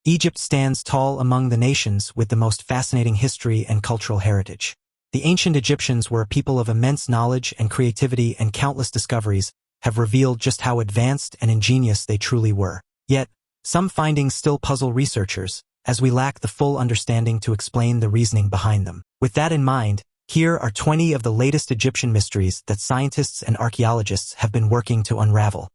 Egypt stands tall among the nations with the most fascinating history and cultural heritage. The ancient Egyptians were a people of immense knowledge and creativity, and countless discoveries have revealed just how advanced and ingenious they truly were. Yet, some findings still puzzle researchers, as we lack the full understanding to explain the reasoning behind them. With that in mind, here are 20 of the latest Egyptian mysteries that scientists and archaeologists have been working to unravel.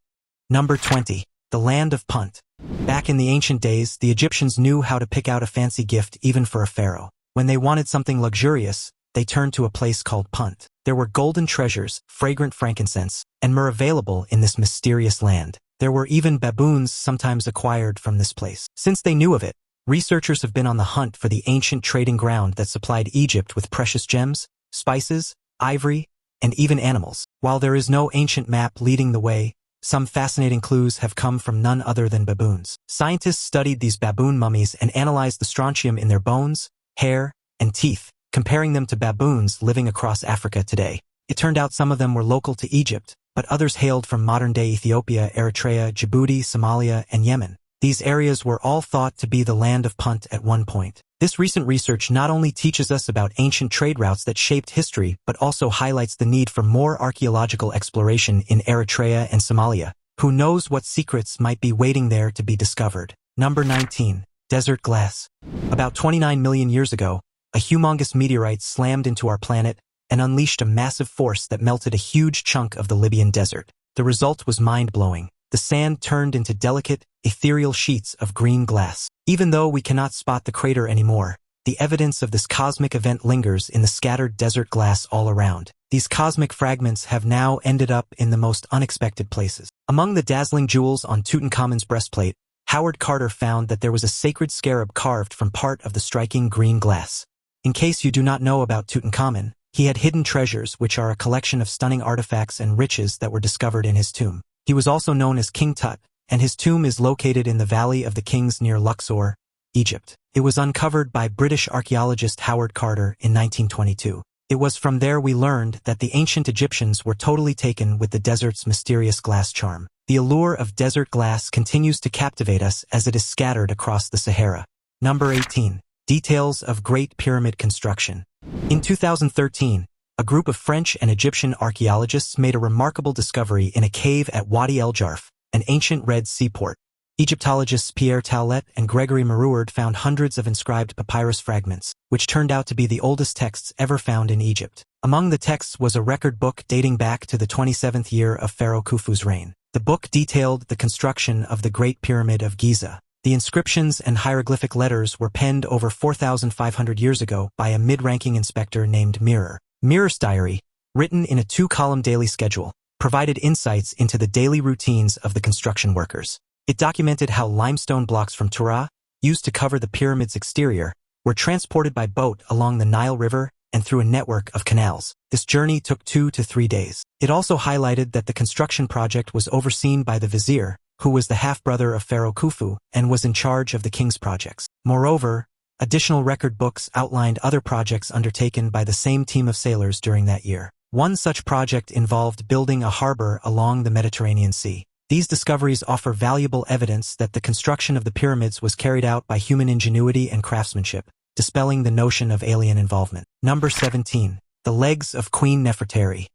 Number 20. The Land of Punt. Back in the ancient days, the Egyptians knew how to pick out a fancy gift even for a pharaoh. When they wanted something luxurious, they turned to a place called Punt. There were golden treasures, fragrant frankincense, and myrrh available in this mysterious land. There were even baboons sometimes acquired from this place. Since they knew of it, researchers have been on the hunt for the ancient trading ground that supplied Egypt with precious gems, spices, ivory, and even animals. While there is no ancient map leading the way, some fascinating clues have come from none other than baboons. Scientists studied these baboon mummies and analyzed the strontium in their bones, hair, and teeth, comparing them to baboons living across Africa today. It turned out some of them were local to Egypt, but others hailed from modern-day Ethiopia, Eritrea, Djibouti, Somalia, and Yemen. These areas were all thought to be the land of Punt at one point. This recent research not only teaches us about ancient trade routes that shaped history, but also highlights the need for more archaeological exploration in Eritrea and Somalia. Who knows what secrets might be waiting there to be discovered? Number 19. Desert glass. About 29 million years ago, a humongous meteorite slammed into our planet and unleashed a massive force that melted a huge chunk of the Libyan desert. The result was mind-blowing. The sand turned into delicate, ethereal sheets of green glass. Even though we cannot spot the crater anymore, the evidence of this cosmic event lingers in the scattered desert glass all around. These cosmic fragments have now ended up in the most unexpected places. Among the dazzling jewels on Tutankhamun's breastplate, Howard Carter found that there was a sacred scarab carved from part of the striking green glass. In case you do not know about Tutankhamun, he had hidden treasures, which are a collection of stunning artifacts and riches that were discovered in his tomb. He was also known as King Tut, and his tomb is located in the Valley of the Kings near Luxor, Egypt. It was uncovered by British archaeologist Howard Carter in 1922. It was from there we learned that the ancient Egyptians were totally taken with the desert's mysterious glass charm. The allure of desert glass continues to captivate us as it is scattered across the Sahara. Number 18. Details of Great Pyramid construction. In 2013, a group of French and Egyptian archaeologists made a remarkable discovery in a cave at Wadi El Jarf, an ancient Red Sea port. Egyptologists Pierre Taulet and Gregory Marouard found hundreds of inscribed papyrus fragments, which turned out to be the oldest texts ever found in Egypt. Among the texts was a record book dating back to the 27th year of Pharaoh Khufu's reign. The book detailed the construction of the Great Pyramid of Giza. The inscriptions and hieroglyphic letters were penned over 4,500 years ago by a mid-ranking inspector named Mirror. Mirror's diary, written in a 2-column daily schedule, provided insights into the daily routines of the construction workers. It documented how limestone blocks from Tura, used to cover the pyramid's exterior, were transported by boat along the Nile River and through a network of canals. This journey took 2 to 3 days. It also highlighted that the construction project was overseen by the vizier, who was the half-brother of Pharaoh Khufu and was in charge of the king's projects. Moreover, additional record books outlined other projects undertaken by the same team of sailors during that year. One such project involved building a harbor along the Mediterranean Sea. These discoveries offer valuable evidence that the construction of the pyramids was carried out by human ingenuity and craftsmanship, dispelling the notion of alien involvement. Number 17. The legs of Queen Nefertiti.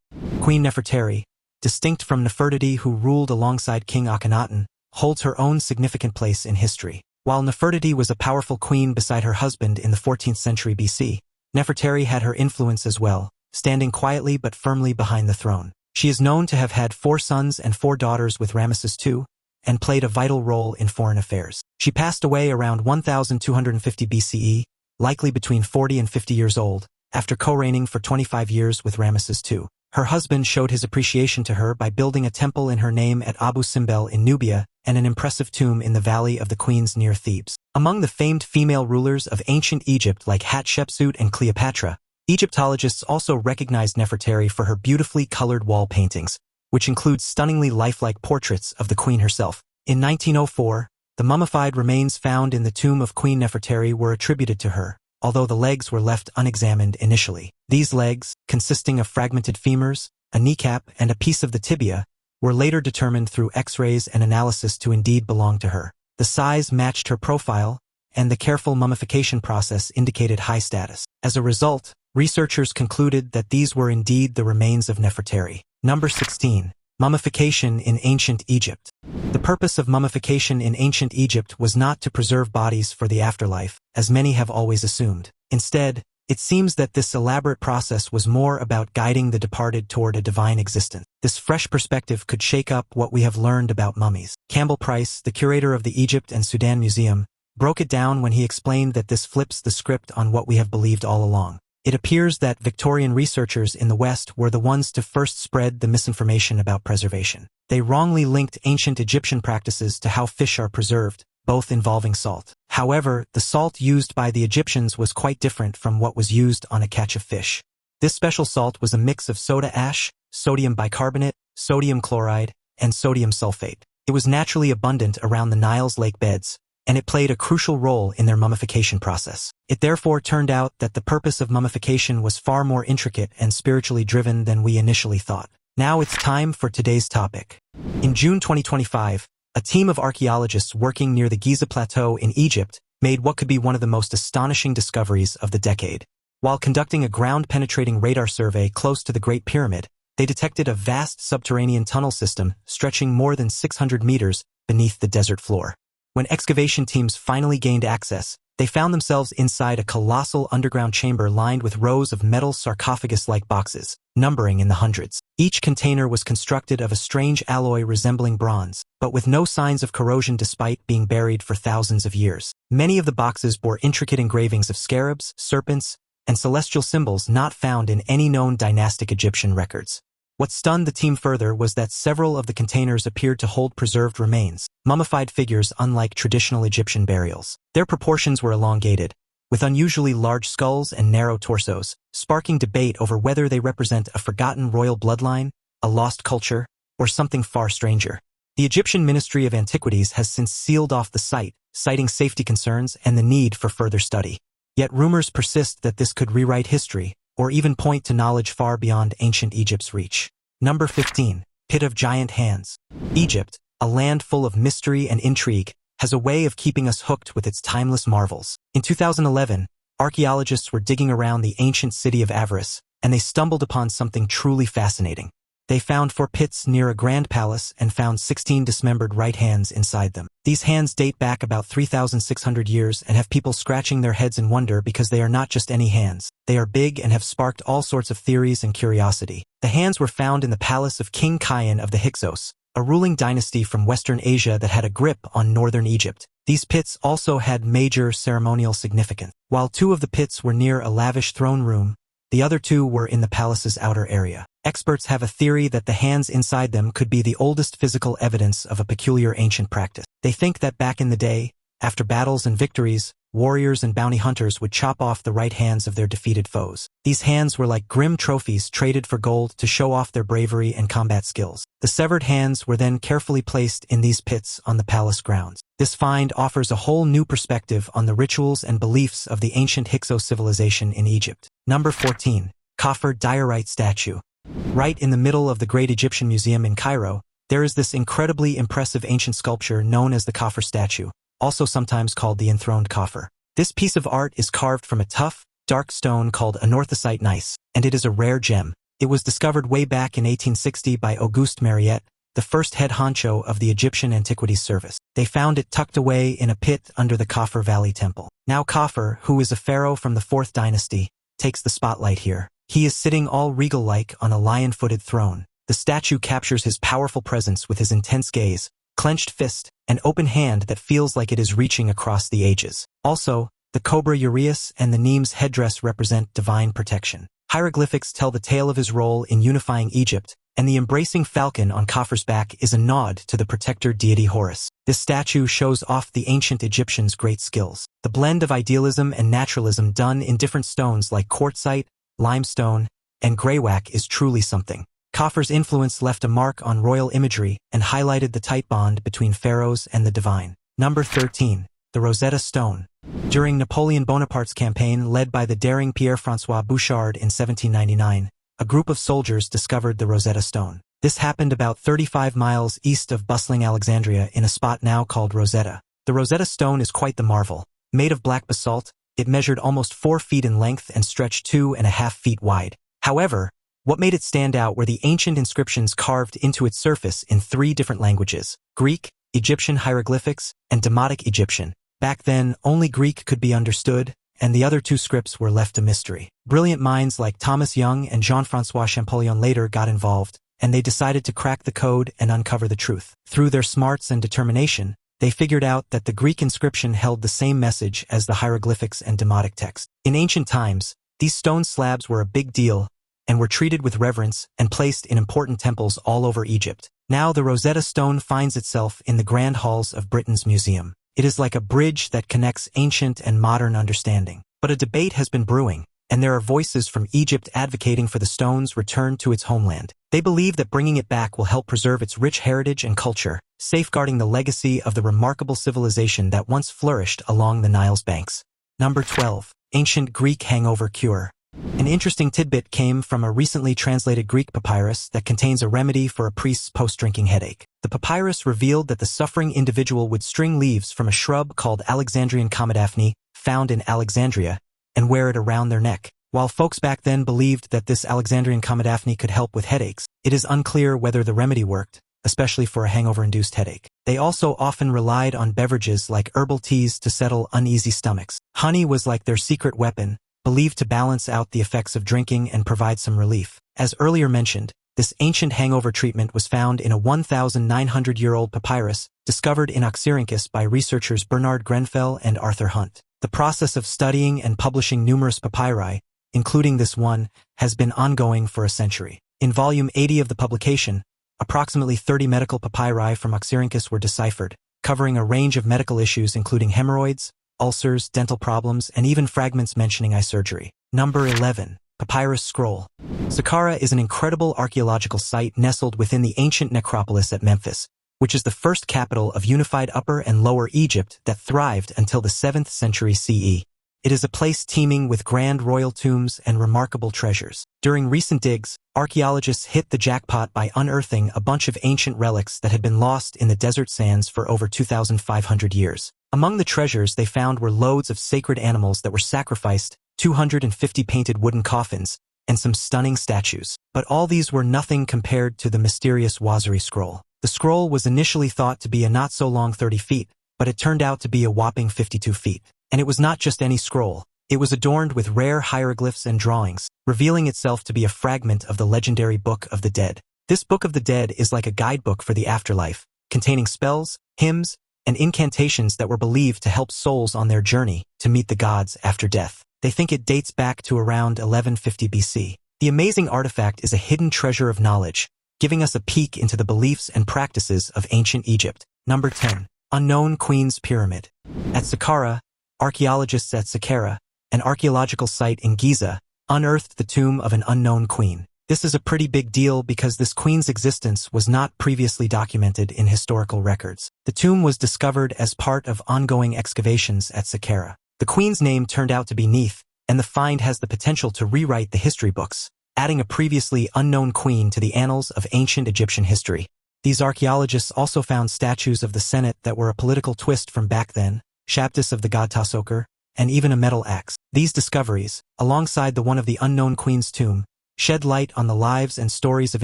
Queen Nefertiti, distinct from Nefertiti, who ruled alongside King Akhenaten, holds her own significant place in history. While Nefertiti was a powerful queen beside her husband in the 14th century BC, Nefertiti had her influence as well, standing quietly but firmly behind the throne. She is known to have had 4 sons and 4 daughters with Ramesses II, and played a vital role in foreign affairs. She passed away around 1250 BCE, likely between 40 and 50 years old, after co-reigning for 25 years with Ramesses II. Her husband showed his appreciation to her by building a temple in her name at Abu Simbel in Nubia and an impressive tomb in the Valley of the Queens near Thebes. Among the famed female rulers of ancient Egypt like Hatshepsut and Cleopatra, Egyptologists also recognized Nefertiti for her beautifully colored wall paintings, which include stunningly lifelike portraits of the queen herself. In 1904, the mummified remains found in the tomb of Queen Nefertiti were attributed to her, although the legs were left unexamined initially. These legs, consisting of fragmented femurs, a kneecap, and a piece of the tibia, were later determined through X-rays and analysis to indeed belong to her. The size matched her profile, and the careful mummification process indicated high status. As a result, researchers concluded that these were indeed the remains of Nefertiti. Number 16. Mummification in ancient Egypt. The purpose of mummification in ancient Egypt was not to preserve bodies for the afterlife, as many have always assumed. Instead, it seems that this elaborate process was more about guiding the departed toward a divine existence. This fresh perspective could shake up what we have learned about mummies. Campbell Price, the curator of the Egypt and Sudan Museum, broke it down when he explained that this flips the script on what we have believed all along. It appears that Victorian researchers in the West were the ones to first spread the misinformation about preservation. They wrongly linked ancient Egyptian practices to how fish are preserved, both involving salt. However, the salt used by the Egyptians was quite different from what was used on a catch of fish. This special salt was a mix of soda ash, sodium bicarbonate, sodium chloride, and sodium sulfate. It was naturally abundant around the Nile's lake beds, and it played a crucial role in their mummification process. It therefore turned out that the purpose of mummification was far more intricate and spiritually driven than we initially thought. Now it's time for today's topic. In June 2025, a team of archaeologists working near the Giza Plateau in Egypt made what could be one of the most astonishing discoveries of the decade. While conducting a ground-penetrating radar survey close to the Great Pyramid, they detected a vast subterranean tunnel system stretching more than 600 meters beneath the desert floor. When excavation teams finally gained access, they found themselves inside a colossal underground chamber lined with rows of metal sarcophagus-like boxes, numbering in the hundreds. Each container was constructed of a strange alloy resembling bronze, but with no signs of corrosion despite being buried for thousands of years. Many of the boxes bore intricate engravings of scarabs, serpents, and celestial symbols not found in any known dynastic Egyptian records. What stunned the team further was that several of the containers appeared to hold preserved remains, mummified figures unlike traditional Egyptian burials. Their proportions were elongated, with unusually large skulls and narrow torsos, sparking debate over whether they represent a forgotten royal bloodline, a lost culture, or something far stranger. The Egyptian Ministry of Antiquities has since sealed off the site, citing safety concerns and the need for further study. Yet rumors persist that this could rewrite history, or even point to knowledge far beyond ancient Egypt's reach. Number 15. Pit of Giant Hands. Egypt, a land full of mystery and intrigue, has a way of keeping us hooked with its timeless marvels. In 2011, archaeologists were digging around the ancient city of Avaris, and they stumbled upon something truly fascinating. They found 4 pits near a grand palace and found 16 dismembered right hands inside them. These hands date back about 3,600 years and have people scratching their heads in wonder because they are not just any hands. They are big and have sparked all sorts of theories and curiosity. The hands were found in the palace of King Kian of the Hyksos, a ruling dynasty from Western Asia that had a grip on northern Egypt. These pits also had major ceremonial significance. While 2 of the pits were near a lavish throne room, the other 2 were in the palace's outer area. Experts have a theory that the hands inside them could be the oldest physical evidence of a peculiar ancient practice. They think that back in the day, after battles and victories, warriors and bounty hunters would chop off the right hands of their defeated foes. These hands were like grim trophies traded for gold to show off their bravery and combat skills. The severed hands were then carefully placed in these pits on the palace grounds. This find offers a whole new perspective on the rituals and beliefs of the ancient Hyksos civilization in Egypt. Number 14. Coffer diorite statue. Right in the middle of the Great Egyptian Museum in Cairo, there is this incredibly impressive ancient sculpture known as the Coffer statue, also sometimes called the enthroned Coffer. This piece of art is carved from a tough, dark stone called anorthosite gneiss, and it is a rare gem. It was discovered way back in 1860 by Auguste Mariette, the first head honcho of the Egyptian Antiquities Service. They found it tucked away in a pit under the Coffer Valley Temple. Now Coffer, who is a pharaoh from the 4th dynasty, takes the spotlight here. He is sitting all regal-like on a lion-footed throne. The statue captures his powerful presence with his intense gaze, clenched fist, and open hand that feels like it is reaching across the ages. Also, the cobra uraeus and the Nemes headdress represent divine protection. Hieroglyphics tell the tale of his role in unifying Egypt, and the embracing falcon on Coffer's back is a nod to the protector deity Horus. This statue shows off the ancient Egyptians' great skills. The blend of idealism and naturalism done in different stones like quartzite, limestone, and greywack is truly something. Coffer's influence left a mark on royal imagery and highlighted the tight bond between pharaohs and the divine. Number 13. The Rosetta Stone. During Napoleon Bonaparte's campaign led by the daring Pierre-François Bouchard in 1799, a group of soldiers discovered the Rosetta Stone. This happened about 35 miles east of bustling Alexandria in a spot now called Rosetta. The Rosetta Stone is quite the marvel. Made of black basalt, it measured almost 4 feet in length and stretched 2.5 feet wide. However, what made it stand out were the ancient inscriptions carved into its surface in 3 different languages: Greek, Egyptian hieroglyphics, and Demotic Egyptian. Back then, only Greek could be understood, and the other 2 scripts were left a mystery. Brilliant minds like Thomas Young and Jean-François Champollion later got involved, and they decided to crack the code and uncover the truth. Through their smarts and determination, they figured out that the Greek inscription held the same message as the hieroglyphics and Demotic text. In ancient times, these stone slabs were a big deal and were treated with reverence and placed in important temples all over Egypt. Now the Rosetta Stone finds itself in the grand halls of Britain's museum. It is like a bridge that connects ancient and modern understanding. But a debate has been brewing, and there are voices from Egypt advocating for the stone's return to its homeland. They believe that bringing it back will help preserve its rich heritage and culture, safeguarding the legacy of the remarkable civilization that once flourished along the Nile's banks. Number 12. Ancient Greek Hangover Cure. An interesting tidbit came from a recently translated Greek papyrus that contains a remedy for a priest's post-drinking headache. The papyrus revealed that the suffering individual would string leaves from a shrub called Alexandrian comedaphne, found in Alexandria, and wear it around their neck. While folks back then believed that this Alexandrian comedaphne could help with headaches, it is unclear whether the remedy worked, especially for a hangover-induced headache. They also often relied on beverages like herbal teas to settle uneasy stomachs. Honey was like their secret weapon, believed to balance out the effects of drinking and provide some relief. As earlier mentioned, this ancient hangover treatment was found in a 1,900-year-old papyrus discovered in Oxyrhynchus by researchers Bernard Grenfell and Arthur Hunt. The process of studying and publishing numerous papyri, including this one, has been ongoing for a century. In volume 80 of the publication, approximately 30 medical papyri from Oxyrhynchus were deciphered, covering a range of medical issues including hemorrhoids, ulcers, dental problems, and even fragments mentioning eye surgery. Number 11. Papyrus Scroll. Saqqara is an incredible archaeological site nestled within the ancient necropolis at Memphis, which is the first capital of unified Upper and Lower Egypt that thrived until the 7th century CE. It is a place teeming with grand royal tombs and remarkable treasures. During recent digs, archaeologists hit the jackpot by unearthing a bunch of ancient relics that had been lost in the desert sands for over 2,500 years. Among the treasures they found were loads of sacred animals that were sacrificed, 250 painted wooden coffins, and some stunning statues. But all these were nothing compared to the mysterious Wazeri scroll. The scroll was initially thought to be a not-so-long 30 feet, but it turned out to be a whopping 52 feet. And it was not just any scroll. It was adorned with rare hieroglyphs and drawings, revealing itself to be a fragment of the legendary Book of the Dead. This Book of the Dead is like a guidebook for the afterlife, containing spells, hymns, and incantations that were believed to help souls on their journey to meet the gods after death. They think it dates back to around 1150 BC. The amazing artifact is a hidden treasure of knowledge, giving us a peek into the beliefs and practices of ancient Egypt. Number 10. Unknown Queen's Pyramid. At Saqqara, archaeologists at Saqqara, an archaeological site in Giza, unearthed the tomb of an unknown queen. This is a pretty big deal because this queen's existence was not previously documented in historical records. The tomb was discovered as part of ongoing excavations at Saqqara. The queen's name turned out to be Neith, and the find has the potential to rewrite the history books, adding a previously unknown queen to the annals of ancient Egyptian history. These archaeologists also found statues of the Senate that were a political twist from back then, Shabtis of the god Tasokar, and even a metal axe. These discoveries, alongside the one of the unknown queen's tomb, shed light on the lives and stories of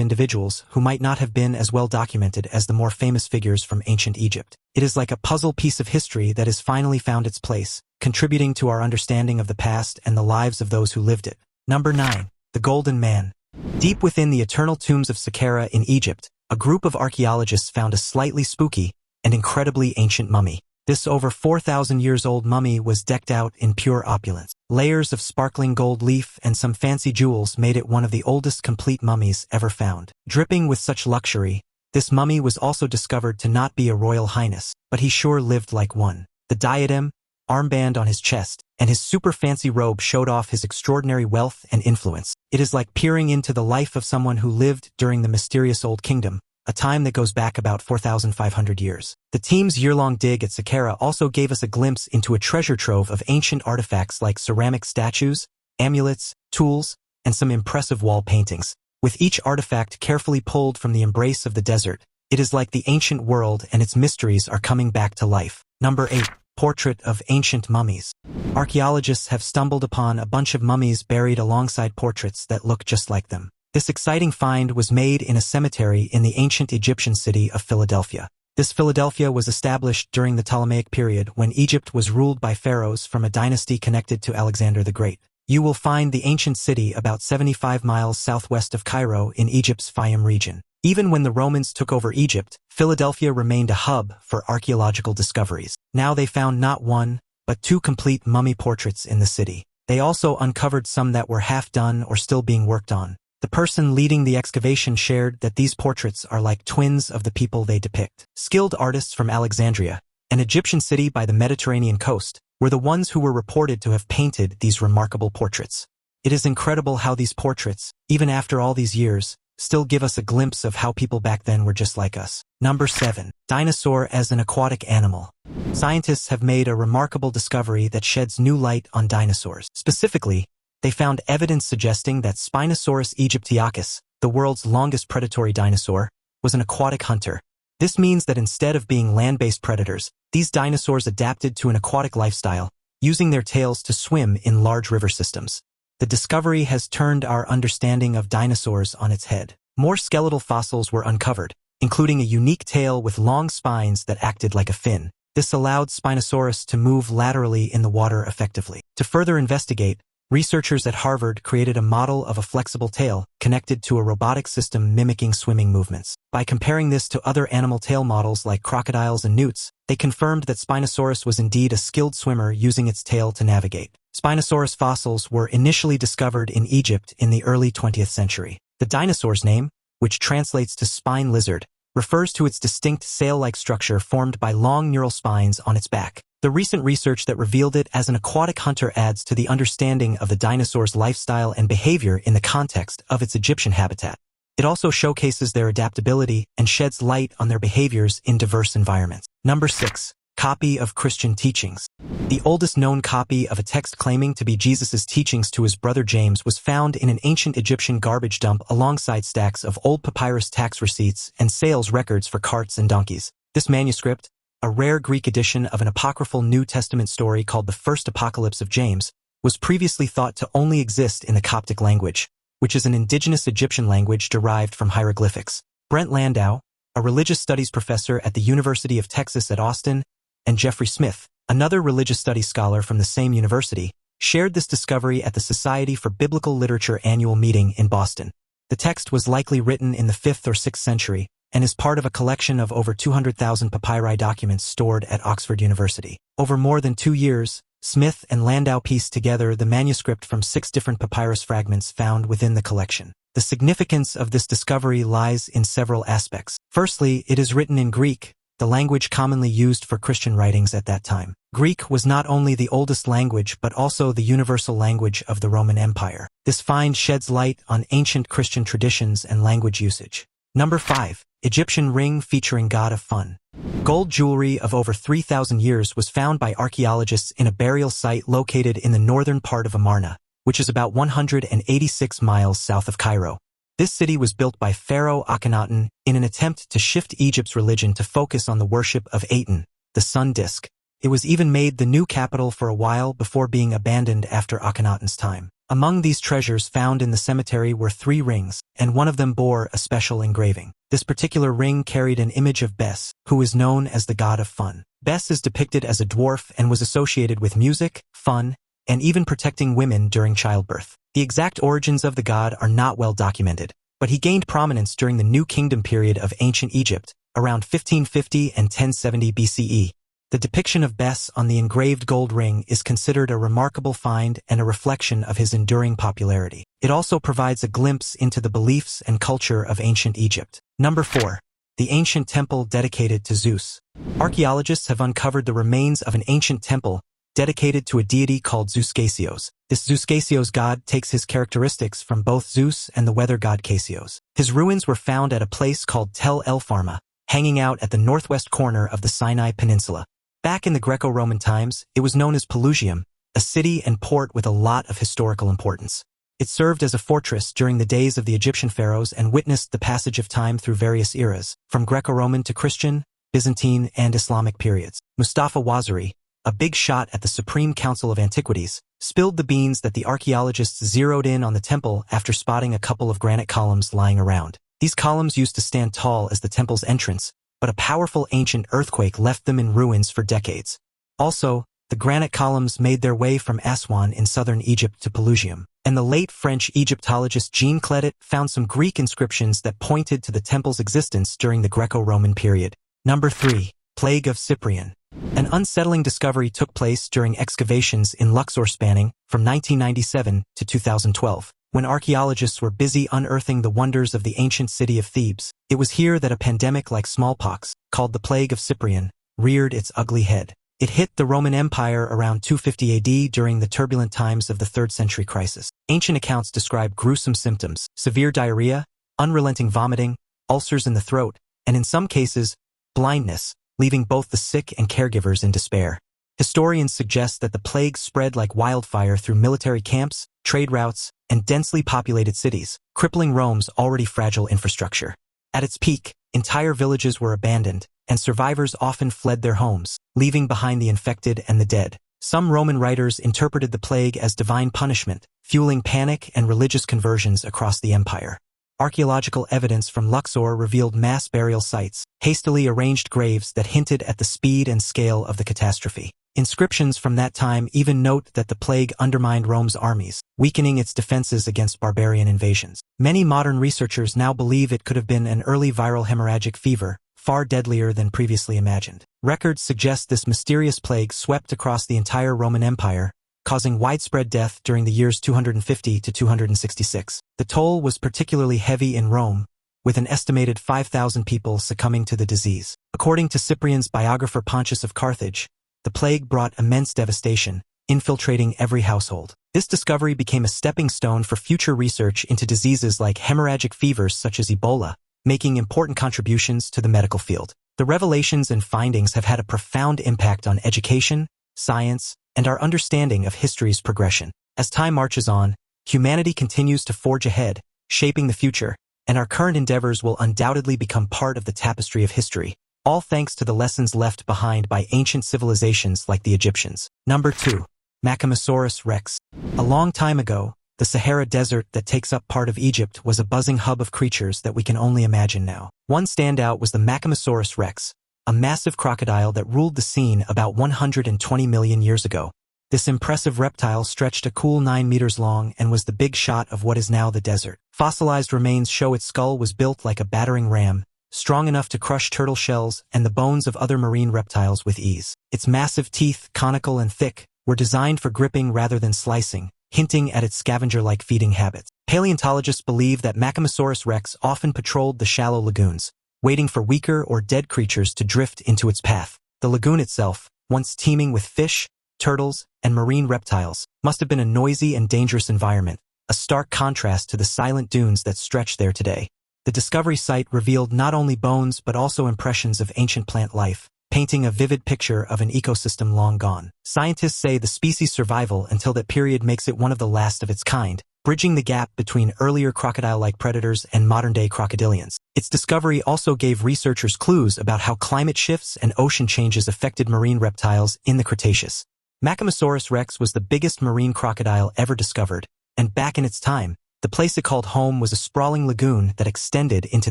individuals who might not have been as well documented as the more famous figures from ancient Egypt. It is like a puzzle piece of history that has finally found its place, contributing to our understanding of the past and the lives of those who lived it. Number 9. The Golden Man. Deep within the eternal tombs of Saqqara in Egypt, a group of archaeologists found a slightly spooky and incredibly ancient mummy. This over 4,000 years old mummy was decked out in pure opulence. Layers of sparkling gold leaf and some fancy jewels made it one of the oldest complete mummies ever found. Dripping with such luxury, this mummy was also discovered to not be a royal highness, but he sure lived like one. The diadem, armband on his chest, and his super fancy robe showed off his extraordinary wealth and influence. It is like peering into the life of someone who lived during the mysterious Old Kingdom, a time that goes back about 4,500 years. The team's year-long dig at Saqqara also gave us a glimpse into a treasure trove of ancient artifacts like ceramic statues, amulets, tools, and some impressive wall paintings. With each artifact carefully pulled from the embrace of the desert, it is like the ancient world and its mysteries are coming back to life. Number 8. Portrait of ancient mummies. Archaeologists have stumbled upon a bunch of mummies buried alongside portraits that look just like them. This exciting find was made in a cemetery in the ancient Egyptian city of Philadelphia. This Philadelphia was established during the Ptolemaic period when Egypt was ruled by pharaohs from a dynasty connected to Alexander the Great. You will find the ancient city about 75 miles southwest of Cairo in Egypt's Fayum region. Even when the Romans took over Egypt, Philadelphia remained a hub for archaeological discoveries. Now they found not one, but 2 complete mummy portraits in the city. They also uncovered some that were half done or still being worked on. The person leading the excavation shared that these portraits are like twins of the people they depict. Skilled artists from Alexandria, an Egyptian city by the Mediterranean coast, were the ones who were reported to have painted these remarkable portraits. It is incredible how these portraits, even after all these years, still give us a glimpse of how people back then were just like us. Number 7. Dinosaur as an aquatic animal. Scientists have made a remarkable discovery that sheds new light on dinosaurs. Specifically, they found evidence suggesting that Spinosaurus aegyptiacus, the world's longest predatory dinosaur, was an aquatic hunter. This means that instead of being land-based predators, these dinosaurs adapted to an aquatic lifestyle, using their tails to swim in large river systems. The discovery has turned our understanding of dinosaurs on its head. More skeletal fossils were uncovered, including a unique tail with long spines that acted like a fin. This allowed Spinosaurus to move laterally in the water effectively. To further investigate, researchers at Harvard created a model of a flexible tail connected to a robotic system mimicking swimming movements. By comparing this to other animal tail models like crocodiles and newts, they confirmed that Spinosaurus was indeed a skilled swimmer using its tail to navigate. Spinosaurus fossils were initially discovered in Egypt in the early 20th century. The dinosaur's name, which translates to spine lizard, refers to its distinct sail-like structure formed by long neural spines on its back. The recent research that revealed it as an aquatic hunter adds to the understanding of the dinosaur's lifestyle and behavior in the context of its Egyptian habitat. It also showcases their adaptability and sheds light on their behaviors in diverse environments. Number 6. Copy of Christian teachings. The oldest known copy of a text claiming to be Jesus' teachings to his brother James was found in an ancient Egyptian garbage dump alongside stacks of old papyrus tax receipts and sales records for carts and donkeys. This manuscript, a rare Greek edition of an apocryphal New Testament story called the First Apocalypse of James, was previously thought to only exist in the Coptic language, which is an indigenous Egyptian language derived from hieroglyphics. Brent Landau, a religious studies professor at the University of Texas at Austin, and Jeffrey Smith, another religious studies scholar from the same university, shared this discovery at the Society for Biblical Literature annual meeting in Boston. The text was likely written in the 5th or 6th century and is part of a collection of over 200,000 papyri documents stored at Oxford University. Over more than 2 years, Smith and Landau pieced together the manuscript from 6 different papyrus fragments found within the collection. The significance of this discovery lies in several aspects. Firstly, it is written in Greek, the language commonly used for Christian writings at that time. Greek was not only the oldest language but also the universal language of the Roman Empire. This find sheds light on ancient Christian traditions and language usage. Number 5. Egyptian ring featuring god of fun. Gold jewelry of over 3,000 years was found by archaeologists in a burial site located in the northern part of Amarna, which is about 186 miles south of Cairo. This city was built by Pharaoh Akhenaten in an attempt to shift Egypt's religion to focus on the worship of Aten, the sun disk. It was even made the new capital for a while before being abandoned after Akhenaten's time. Among these treasures found in the cemetery were 3 rings, and one of them bore a special engraving. This particular ring carried an image of Bes, who is known as the god of fun. Bes is depicted as a dwarf and was associated with music, fun, and even protecting women during childbirth. The exact origins of the god are not well documented, but he gained prominence during the New Kingdom period of ancient Egypt, around 1550 and 1070 BCE. The depiction of Bes on the engraved gold ring is considered a remarkable find and a reflection of his enduring popularity. It also provides a glimpse into the beliefs and culture of ancient Egypt. Number 4. The ancient temple dedicated to Zeus. Archaeologists have uncovered the remains of an ancient temple dedicated to a deity called Zeus-Kasios. This Zeus-Kasios god takes his characteristics from both Zeus and the weather god Kasios. His ruins were found at a place called Tel El Farma, hanging out at the northwest corner of the Sinai Peninsula. Back in the Greco-Roman times, it was known as Pelusium, a city and port with a lot of historical importance. It served as a fortress during the days of the Egyptian pharaohs and witnessed the passage of time through various eras, from Greco-Roman to Christian, Byzantine, and Islamic periods. Mustafa Wazeri, a big shot at the Supreme Council of Antiquities, spilled the beans that the archaeologists zeroed in on the temple after spotting a couple of granite columns lying around. These columns used to stand tall as the temple's entrance, but a powerful ancient earthquake left them in ruins for decades. Also, the granite columns made their way from Aswan in southern Egypt to Pelusium, and the late French Egyptologist Jean Clédet found some Greek inscriptions that pointed to the temple's existence during the Greco-Roman period. Number 3. Plague of Cyprian. An unsettling discovery took place during excavations in Luxor spanning from 1997 to 2012. When archaeologists were busy unearthing the wonders of the ancient city of Thebes, it was here that a pandemic like smallpox, called the Plague of Cyprian, reared its ugly head. It hit the Roman Empire around 250 AD during the turbulent times of the 3rd century crisis. Ancient accounts describe gruesome symptoms, severe diarrhea, unrelenting vomiting, ulcers in the throat, and in some cases, blindness, leaving both the sick and caregivers in despair. Historians suggest that the plague spread like wildfire through military camps, trade routes, and densely populated cities, crippling Rome's already fragile infrastructure. At its peak, entire villages were abandoned, and survivors often fled their homes, leaving behind the infected and the dead. Some Roman writers interpreted the plague as divine punishment, fueling panic and religious conversions across the empire. Archaeological evidence from Luxor revealed mass burial sites, hastily arranged graves that hinted at the speed and scale of the catastrophe. Inscriptions from that time even note that the plague undermined Rome's armies, weakening its defenses against barbarian invasions. Many modern researchers now believe it could have been an early viral hemorrhagic fever, far deadlier than previously imagined. Records suggest this mysterious plague swept across the entire Roman Empire, causing widespread death during the years 250 to 266. The toll was particularly heavy in Rome, with an estimated 5,000 people succumbing to the disease. According to Cyprian's biographer Pontius of Carthage, the plague brought immense devastation, infiltrating every household. This discovery became a stepping stone for future research into diseases like hemorrhagic fevers such as Ebola, making important contributions to the medical field. The revelations and findings have had a profound impact on education, science, and our understanding of history's progression. As time marches on, humanity continues to forge ahead, shaping the future, and our current endeavors will undoubtedly become part of the tapestry of history, all thanks to the lessons left behind by ancient civilizations like the Egyptians. Number 2. Mummification Rex. A long time ago, the Sahara Desert that takes up part of Egypt was a buzzing hub of creatures that we can only imagine now. One standout was the Mummification Rex, a massive crocodile that ruled the scene about 120 million years ago. This impressive reptile stretched a cool 9 meters long and was the big shot of what is now the desert. Fossilized remains show its skull was built like a battering ram, strong enough to crush turtle shells and the bones of other marine reptiles with ease. Its massive teeth, conical and thick, were designed for gripping rather than slicing, hinting at its scavenger-like feeding habits. Paleontologists believe that Mummification Rex often patrolled the shallow lagoons, waiting for weaker or dead creatures to drift into its path. The lagoon itself, once teeming with fish, turtles, and marine reptiles, must have been a noisy and dangerous environment, a stark contrast to the silent dunes that stretch there today. The discovery site revealed not only bones but also impressions of ancient plant life, painting a vivid picture of an ecosystem long gone. Scientists say the species' survival until that period makes it one of the last of its kind, bridging the gap between earlier crocodile-like predators and modern-day crocodilians. Its discovery also gave researchers clues about how climate shifts and ocean changes affected marine reptiles in the Cretaceous. Mummification Rex was the biggest marine crocodile ever discovered, and back in its time, the place it called home was a sprawling lagoon that extended into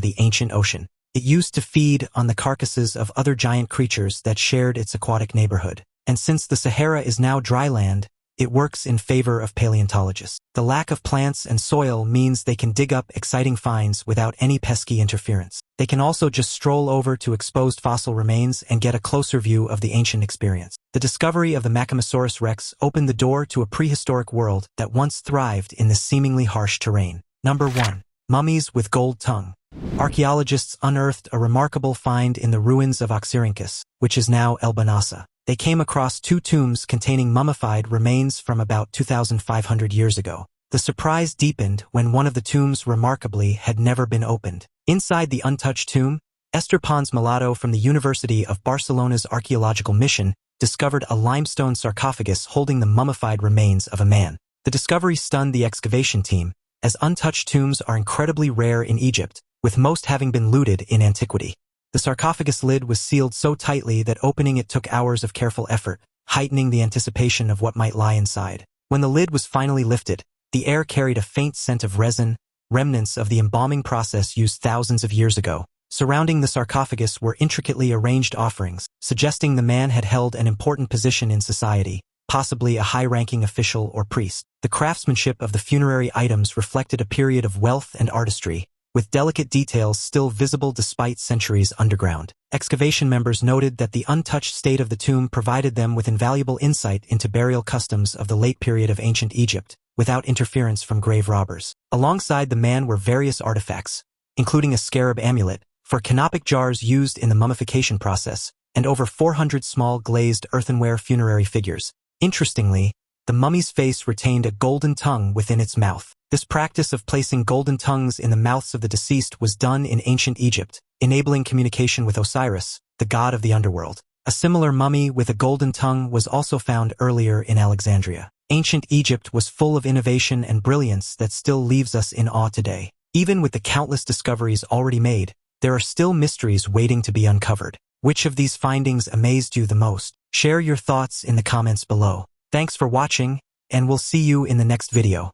the ancient ocean. It used to feed on the carcasses of other giant creatures that shared its aquatic neighborhood. And since the Sahara is now dry land, it works in favor of paleontologists. The lack of plants and soil means they can dig up exciting finds without any pesky interference. They can also just stroll over to exposed fossil remains and get a closer view of the ancient experience. The discovery of the Mummification Rex opened the door to a prehistoric world that once thrived in this seemingly harsh terrain. Number 1. Mummies with gold tongue. Archaeologists unearthed a remarkable find in the ruins of Oxyrhynchus, which is now El Banasa. They came across 2 tombs containing mummified remains from about 2,500 years ago. The surprise deepened when one of the tombs remarkably had never been opened. Inside the untouched tomb, Esther Pons Malato from the University of Barcelona's archaeological mission discovered a limestone sarcophagus holding the mummified remains of a man. The discovery stunned the excavation team, as untouched tombs are incredibly rare in Egypt, with most having been looted in antiquity. The sarcophagus lid was sealed so tightly that opening it took hours of careful effort, heightening the anticipation of what might lie inside. When the lid was finally lifted, the air carried a faint scent of resin, remnants of the embalming process used thousands of years ago. Surrounding the sarcophagus were intricately arranged offerings, suggesting the man had held an important position in society, possibly a high-ranking official or priest. The craftsmanship of the funerary items reflected a period of wealth and artistry, with delicate details still visible despite centuries underground. Excavation members noted that the untouched state of the tomb provided them with invaluable insight into burial customs of the late period of ancient Egypt, without interference from grave robbers. Alongside the man were various artifacts, including a scarab amulet, for canopic jars used in the mummification process, and over 400 small glazed earthenware funerary figures. Interestingly, the mummy's face retained a golden tongue within its mouth. This practice of placing golden tongues in the mouths of the deceased was done in ancient Egypt, enabling communication with Osiris, the god of the underworld. A similar mummy with a golden tongue was also found earlier in Alexandria. Ancient Egypt was full of innovation and brilliance that still leaves us in awe today. Even with the countless discoveries already made, there are still mysteries waiting to be uncovered. Which of these findings amazed you the most? Share your thoughts in the comments below. Thanks for watching, and we'll see you in the next video.